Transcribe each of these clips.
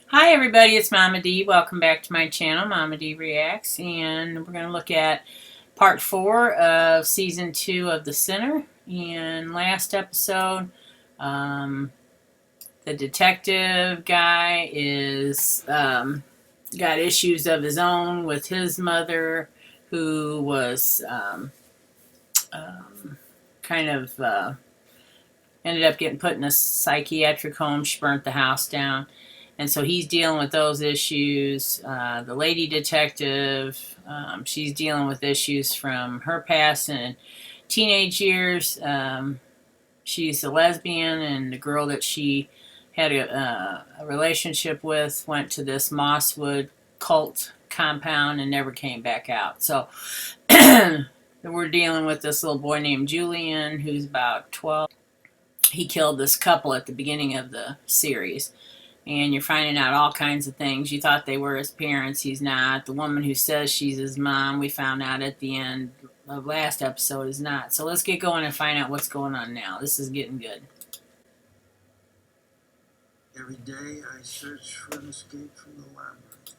Hi everybody, it's Mama D. Welcome back to my channel, Mama D Reacts, and we're going to look at part 4 of season 2 of The Sinner. And last episode, the detective guy is got issues of his own with his mother, who was kind of ended up getting put in a psychiatric home. She burnt the house down. And so he's dealing with those issues. The lady detective, she's dealing with issues from her past and teenage years. She's a lesbian, and the girl that she had a relationship with went to this Mosswood cult compound and never came back out. So we're dealing with this little boy named Julian, who's about 12. He killed this couple at the beginning of the series. And you're finding out all kinds of things. You thought they were his parents. He's not. The woman who says she's his mom, we found out at the end of last episode, is not. So let's get going and find out what's going on now. This is getting good. Every day I search for an escape from the labyrinth.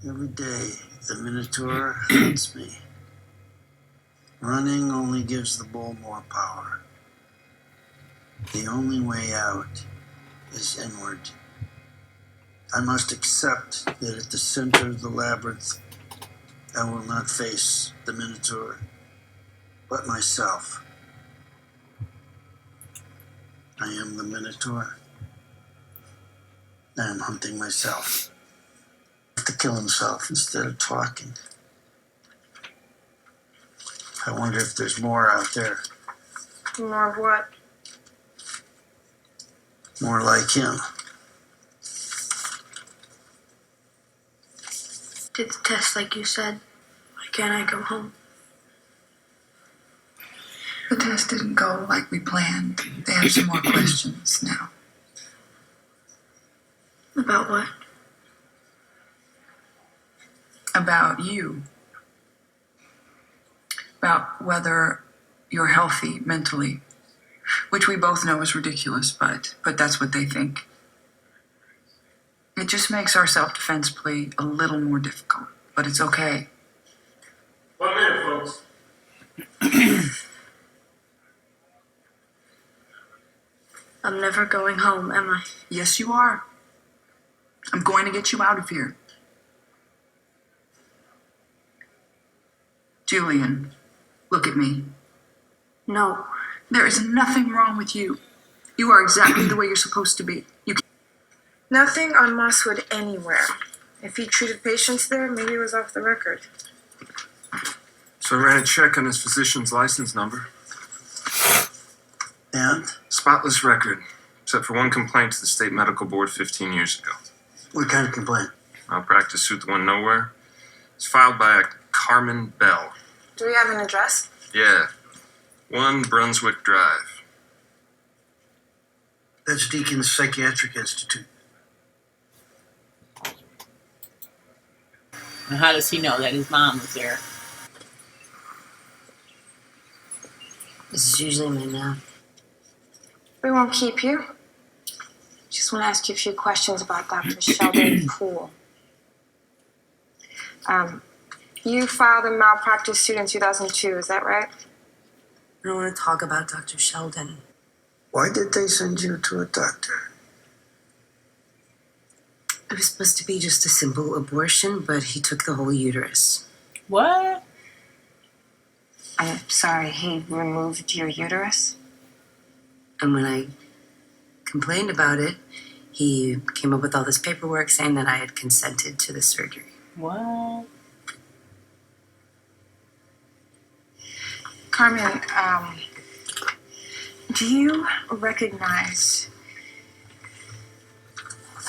Every day the Minotaur hunts me. Running only gives the bull more power. The only way out is inward. I must accept that at the center of the labyrinth I will not face the Minotaur, but myself. I am the Minotaur. I am hunting myself. I have to kill himself instead of talking. I wonder if there's more out there. More of what? More like him. Did the test like you said. Why can't I go home? The test didn't go like we planned. They have some more questions now. About what? About you. About whether you're healthy mentally. Which we both know is ridiculous, but that's what they think. It just makes our self-defense play a little more difficult, but it's okay. 1 minute, folks. I'm never going home, am I? Yes, you are. I'm going to get you out of here. Julian, look at me. No. There is nothing wrong with you. You are exactly the way you're supposed to be. Nothing on Mosswood anywhere. If he treated patients there, maybe it was off the record. So I ran a check on his physician's license number. And Spotless record, except for one complaint to the state medical board 15 years ago. what kind of complaint? Malpractice suit that went nowhere. It's filed by a Carmen Bell. Do we have an address? Yeah. 1 Brunswick Drive. That's Deacon's Psychiatric Institute. And how does he know that his mom was there? This is usually my nap. We won't keep you. Just want to ask you a few questions about Dr. Sheldon Poole. You filed a malpractice suit in 2002, is that right? I don't want to talk about Dr. Sheldon. Why did they send you to a doctor? It was supposed to be just a simple abortion, but he took the whole uterus. What? I'm sorry, he removed your uterus? And when I complained about it, he came up with all this paperwork saying that I had consented to the surgery. What? Carmen, do you recognize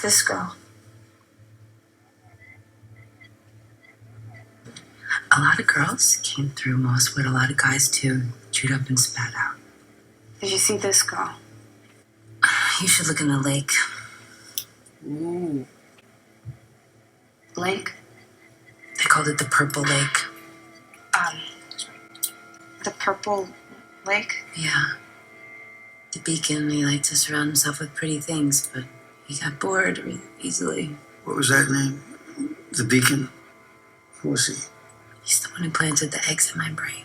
this girl? A lot of girls came through Mosswood, a lot of guys too, chewed up and spat out. Did you see this girl? You should look in the lake. Ooh. Lake? They called it the Purple Lake. The Purple Lake? Yeah. The Beacon, he liked to surround himself with pretty things, but He got bored really easily. What was that name? The Beacon? Who was he? He's the one who planted the eggs in my brain.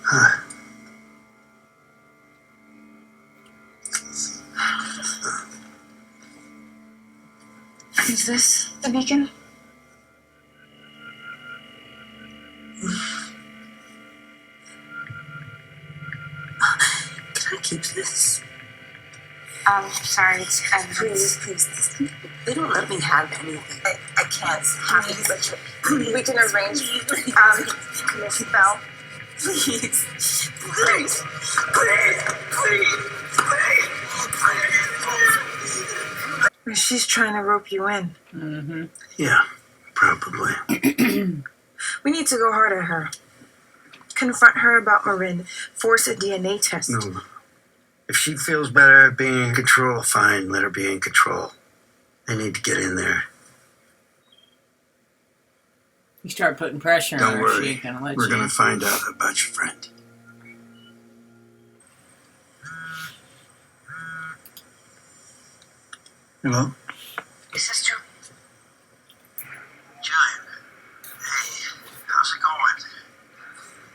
Huh. Is this the beacon? Can I keep this? Sorry, it's Please, please. They don't let me have anything. I can't have it, but we can arrange. Miss Bell. Please. Please. She's trying to rope you in. Mm-hmm. Yeah, probably. We need to go hard at her. Confront her about Marin. Force a DNA test. No. If she feels better being in control, fine, let her be in control. I need to get in there. You start putting pressure on Don't her, worry. she ain't gonna let We're you. gonna find out about your friend. Hello? Is this true? Julian. Hey, how's it going?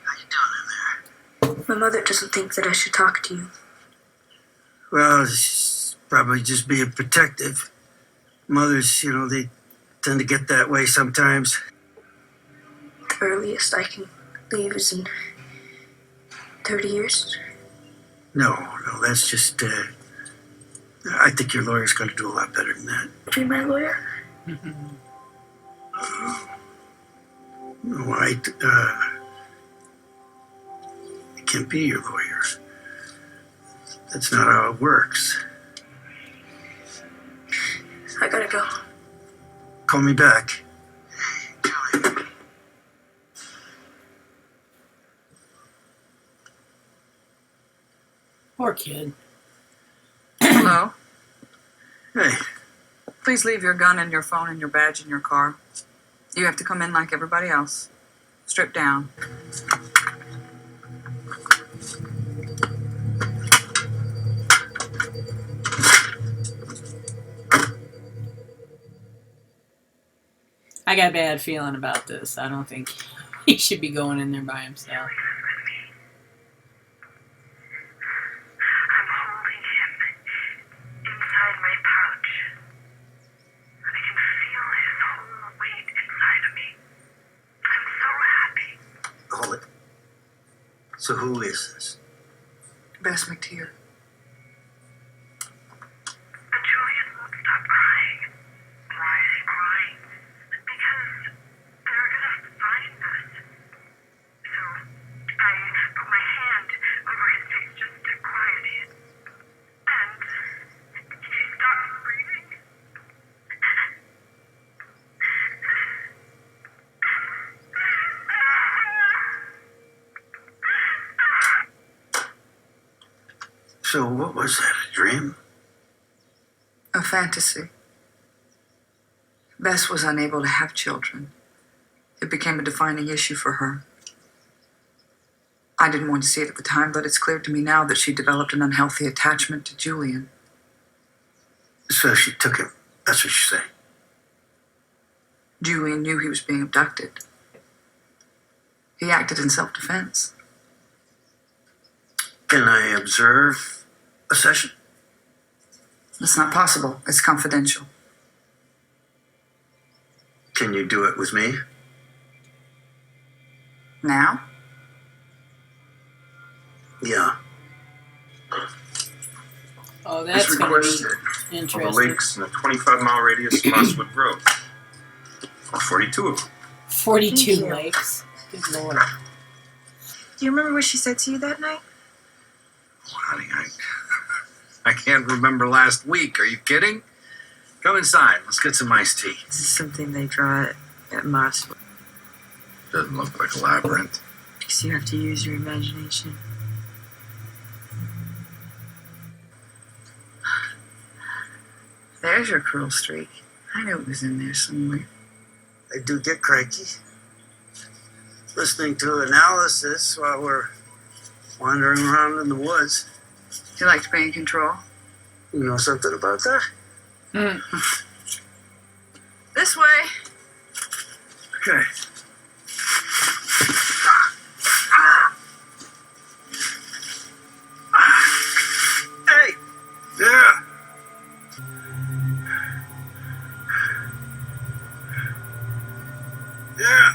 How you doing in there? My mother doesn't think that I should talk to you. Well, she's probably just being protective. Mothers, they tend to get that way sometimes. The earliest I can leave is in 30 years. No, that's just, I think your lawyer's going to do a lot better than that. Be my lawyer? No, I can't be your lawyer. That's not how it works. I gotta go. Call me back. Poor kid. Hello? Hey, Please leave your gun and your phone and your badge in your car. You have to come in like everybody else. Strip down. I got a bad feeling about this. I don't think he should be going in there by himself. I'm holding him inside my pouch. I can feel his whole weight inside of me. I'm so happy. hold it. So who is this? Bess McTeer. But Julian won't stop crying. Why is he crying? Because they're gonna find us. So I put my hand over his face just to quiet him. And he stopped breathing. So what was that, a dream? A fantasy. Bess was unable to have children. It became a defining issue for her. I didn't want to see it at the time, but it's clear to me now that she developed an unhealthy attachment to Julian. So she took him. That's what she said. Julian knew he was being abducted. He acted in self-defense. Can I observe a session? It's not possible. It's confidential. Can you do it with me? Now? Yeah. Oh, It's that's going to requested be for the interesting. lakes in a 25-mile radius of Mosswood Grove. Or 42 of them. 42 Thank you. lakes. Good lord. Do you remember what she said to you that night? Honey, I can't remember last week. Are you kidding? Come inside. Let's get some iced tea. This is something they draw at Mosswood. Doesn't look like a labyrinth. Because you have to use your imagination. There's your cruel streak. I knew it was in there somewhere. I do get cranky. Listening to analysis while we're wandering around in the woods. You like to be in control? You know something about that? This way. Okay. Hey! Yeah! Yeah!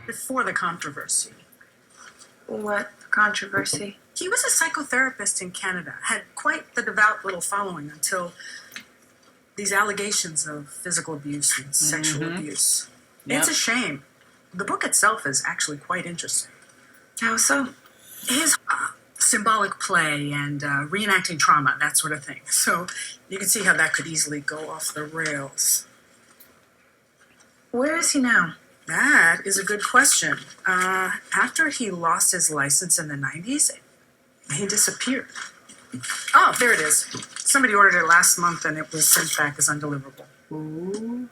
Before the controversy. What controversy? He was a psychotherapist in Canada, had quite the devout little following until these allegations of physical abuse and sexual abuse. Yep. It's a shame. The book itself is actually quite interesting. How so? His symbolic play and reenacting trauma, that sort of thing. So you can see how that could easily go off the rails. Where is he now? That is a good question. After he lost his license in the 90s, he disappeared. Oh, there it is. Somebody ordered it last month and it was sent back as undeliverable. Ooh.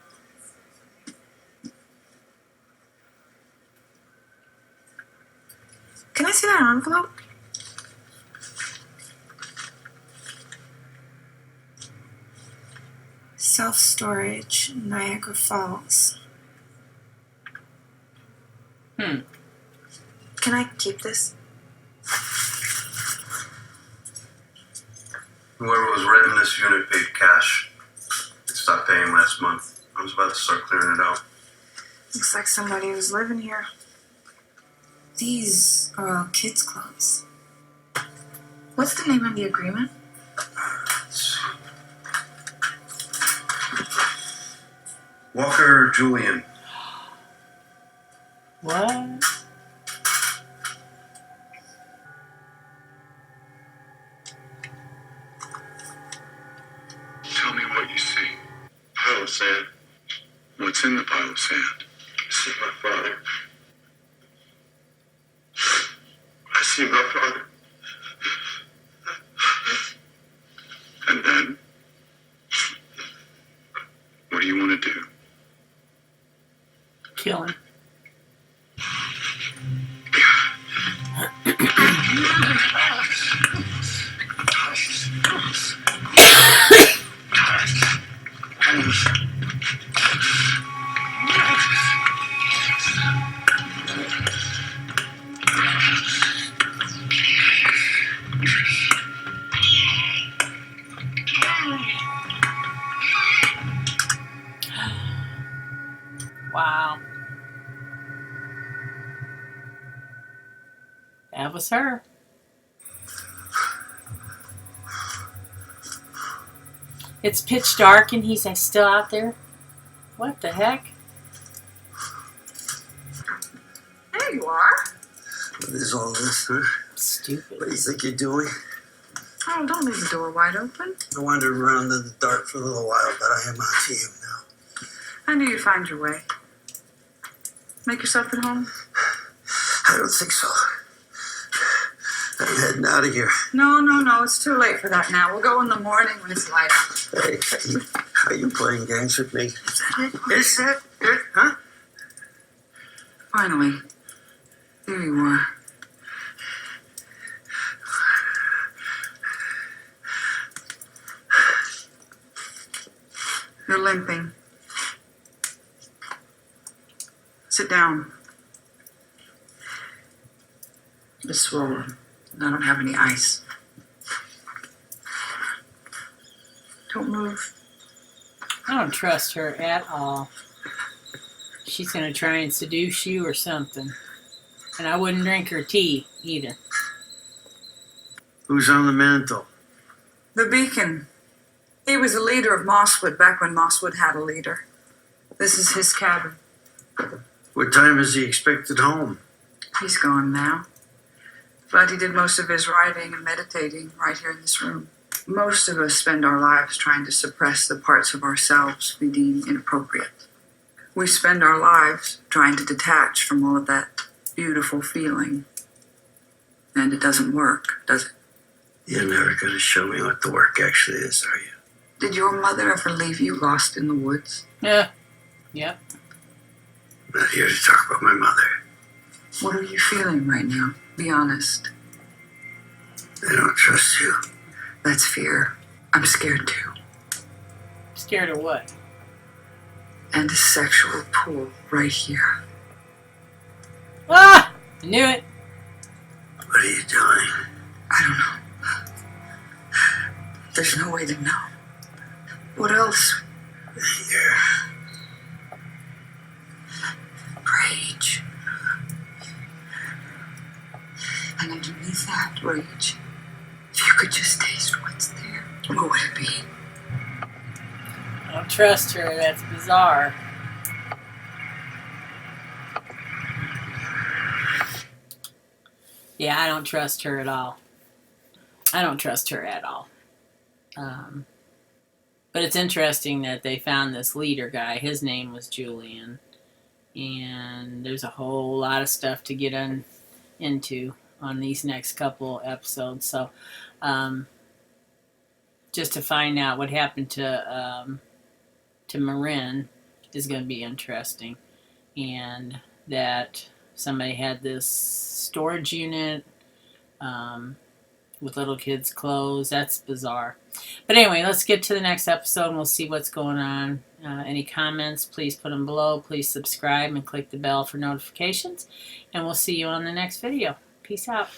Can I see that envelope? Self-storage, Niagara Falls. Can I keep this? Whoever was renting this unit paid cash. They stopped paying last month. I was about to start clearing it out. Looks like somebody was living here. These are all kids' clothes. What's the name of the agreement? Walker Julian. What? Tell me what you see. Pile of sand. What's in the pile of sand? I see my father. I see my father. And then? What do you want to do? Kill him. Wow. That was her. It's pitch dark and he's still out there. What the heck? There you are. What is all this, huh? Stupid. What do you think you're doing? Oh, don't leave the door wide open. I wandered around in the dark for a little while, but I am on to you now. I knew you'd find your way. Make yourself at home? I don't think so. I'm heading out of here. No. It's too late for that now. We'll go in the morning when it's light out. Hey, are you playing games with me? Is that it? Is that it? Huh? Finally. There you are. You're limping. Sit down. It's swollen. I don't have any ice. Don't move. I don't trust her at all. She's gonna try and seduce you or something. And I wouldn't drink her tea either. Who's on the mantle? The Beacon. He was a leader of Mosswood back when Mosswood had a leader. This is his cabin. What time is he expected home? He's gone now. But he did most of his writing and meditating right here in this room. Most of us spend our lives trying to suppress the parts of ourselves we deem inappropriate. We spend our lives trying to detach from all of that beautiful feeling. And it doesn't work, does it? You're never going to show me what the work actually is, are you? Did your mother ever leave you lost in the woods? Yeah. Yep. I'm not here to talk about my mother. What are you feeling right now? Be honest. I don't trust you. That's fear. I'm scared too. Scared of what? And a sexual pull right here. Ah! I knew it. What are you doing? I don't know. There's no way to know. What else? Anger. Rage. And underneath that rage, if you could just taste what's there, what would it be? I don't trust her. That's bizarre. Yeah, I don't trust her at all. I don't trust her at all. But it's interesting that they found this leader guy. His name was Julian. And there's a whole lot of stuff to get into on these next couple episodes. So just to find out what happened to Marin is going to be interesting. And that somebody had this storage unit with little kids' clothes. That's bizarre. But anyway, let's get to the next episode and we'll see what's going on. Any comments, please put them below. Please subscribe and click the bell for notifications. And we'll see you on the next video. Peace out.